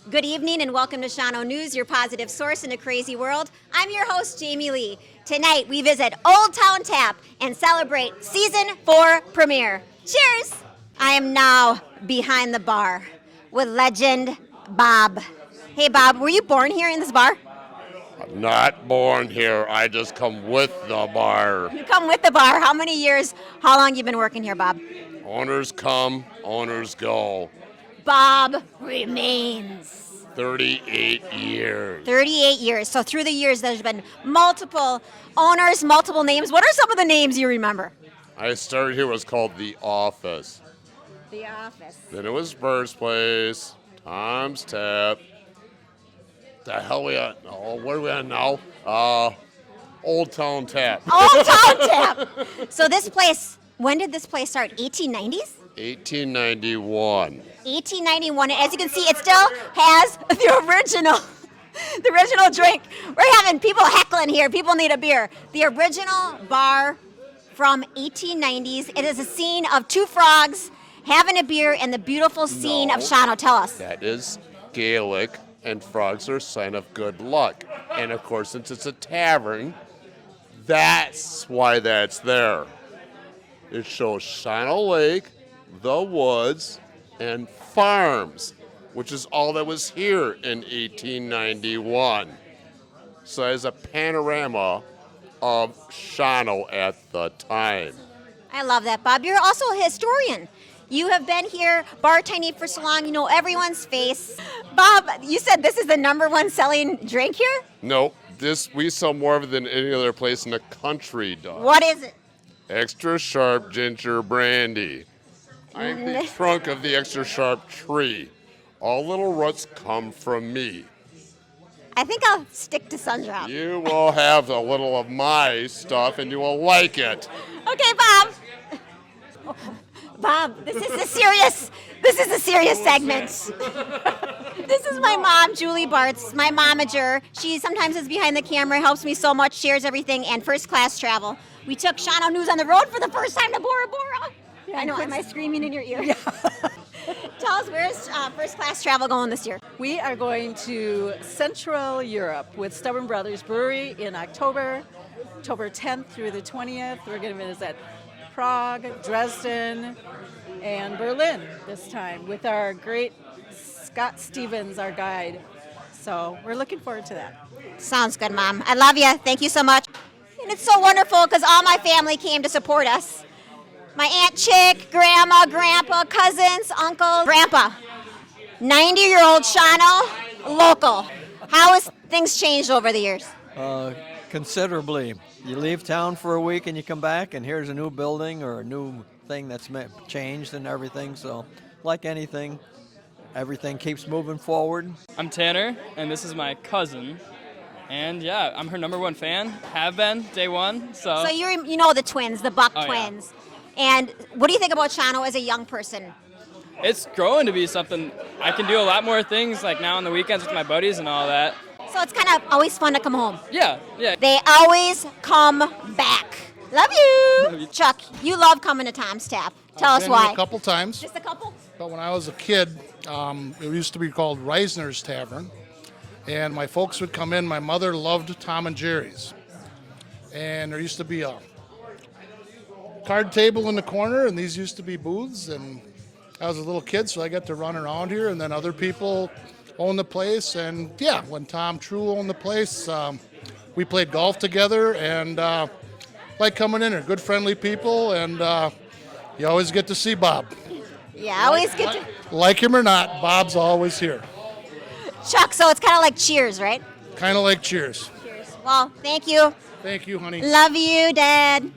Good evening and welcome to Shawano News, your positive source in a crazy world. I'm your host, Jaime Lee. Tonight we visit Ole Town Tap and celebrate Season 4 premiere. Cheers! I am now behind the bar with legend Bob. Hey Bob, were you born here in this bar? I'm not born here. I just come with the bar. You come with the bar. How many years, how long you been working here, Bob? Owners come, owners go. Bob remains. 38 years. 38 years. So through the years, there's been multiple owners, multiple names. What are some of the names you remember? I started here, it was called The Office. The Office. Then it was Bird's Place, Tom's Tap. The hell we at? Oh, what are we on now? Ole Town Tap. Ole Town Tap. So this place, when did this place start? 1890s? 1891. 1891. As you can see, it still has the original drink. We're having people heckling here. People need a beer. The original bar from 1890s. It is a scene of two frogs having a beer and the beautiful scene of Shawano. Tell us. That is Gaelic, and frogs are a sign of good luck. And of course, since it's a tavern, that's why that's there. It shows Shawano Lake, the woods, and farms, which is all that was here in 1891. So as a panorama of Shawano at the time. I love that, Bob. You're also a historian. You have been here bartending for so long, you know everyone's face. Bob, you said this is the number one selling drink here? No, we sell more of it than any other place in the country does. What is it? Extra sharp ginger brandy. I'm the trunk of the extra sharp tree. All little roots come from me. I think I'll stick to Sundrop. You will have a little of my stuff and you will like it. Okay, Bob. Bob, this is the serious segment. This is my mom, Julie Bartz, my momager. She sometimes is behind the camera, helps me so much, shares everything, and first class travel. We took Shawano News on the road for the first time to Bora Bora. Yeah, I know, am I screaming in your ear? Yeah. Tell us, where's first class travel going this year? We are going to Central Europe with Stubborn Brothers Brewery in October 10th through the 20th. We're going to visit Prague, Dresden, and Berlin this time with our great Scott Stevens, our guide. So we're looking forward to that. Sounds good, Mom. I love you. Thank you so much. And it's so wonderful because all my family came to support us. My Aunt Chick, Grandma, Grandpa, cousins, uncle, Grandpa. 90-year-old Shawano, local. How has things changed over the years? Considerably. You leave town for a week and you come back and here's a new building or a new thing that's changed and everything. So like anything, everything keeps moving forward. I'm Tanner and this is my cousin. And yeah, I'm her number one fan. Have been day one. So you know the twins, the Buck twins. Yeah. And what do you think about Shawano as a young person? It's growing to be something. I can do a lot more things like now on the weekends with my buddies and all that. So it's kind of always fun to come home. Yeah. They always come back. Love you. Chuck, you love coming to Tom's Tap. Tell us why. A couple times. Just a couple? But when I was a kid, it used to be called Reisner's Tavern. And my folks would come in. My mother loved Tom and Jerry's. And there used to be a card table in the corner, and these used to be booths. And I was a little kid, so I got to run around here. And then other people owned the place. And yeah, when Tom True owned the place, we played golf together. And like coming in here, good friendly people. And you always get to see Bob. Yeah, always get to. Like him or not, Bob's always here. Chuck, so it's kind of like Cheers, right? Kind of like Cheers. Cheers. Well, thank you. Thank you, honey. Love you, Dad.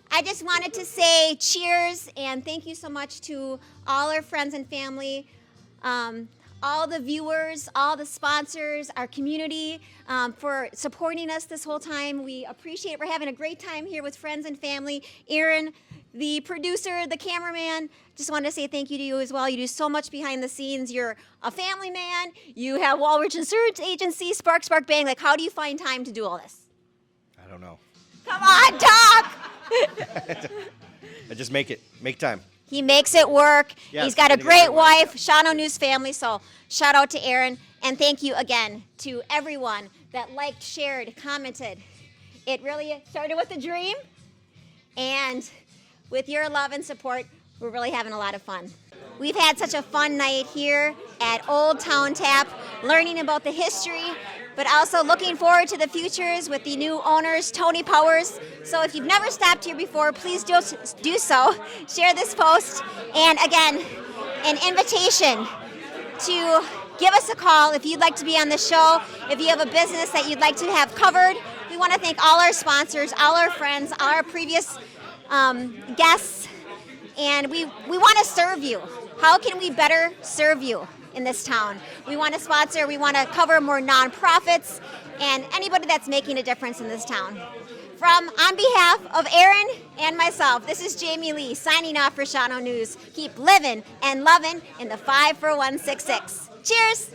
I just wanted to say cheers and thank you so much to all our friends and family, all the viewers, all the sponsors, our community for supporting us this whole time. We appreciate it. We're having a great time here with friends and family. Aaron, the producer, the cameraman, just wanted to say thank you to you as well. You do so much behind the scenes. You're a family man. You have Walrich Insurance Agency, Spark Bang. Like, how do you find time to do all this? don't know. Come on, talk! I just make time. He makes it work. Yes, He's got a and he got great it right, wife, Shawano News family. So shout out to Aaron. And thank you again to everyone that liked, shared, commented. It really started with a dream. And with your love and support, we're really having a lot of fun. We've had such a fun night here at Ole Town Tap, learning about the history, but also looking forward to the futures with the new owners, Tony Powers. So if you've never stopped here before, please do so. Share this post. And again, an invitation to give us a call if you'd like to be on the show, if you have a business that you'd like to have covered. We want to thank all our sponsors, all our friends, all our previous guests, and we want to serve you. How can we better serve you in this town? We want to sponsor, we want to cover more nonprofits and anybody that's making a difference in this town. On behalf of Aaron and myself, this is Jaime Lee signing off for Shawano News. Keep living and loving in the 54166. Cheers!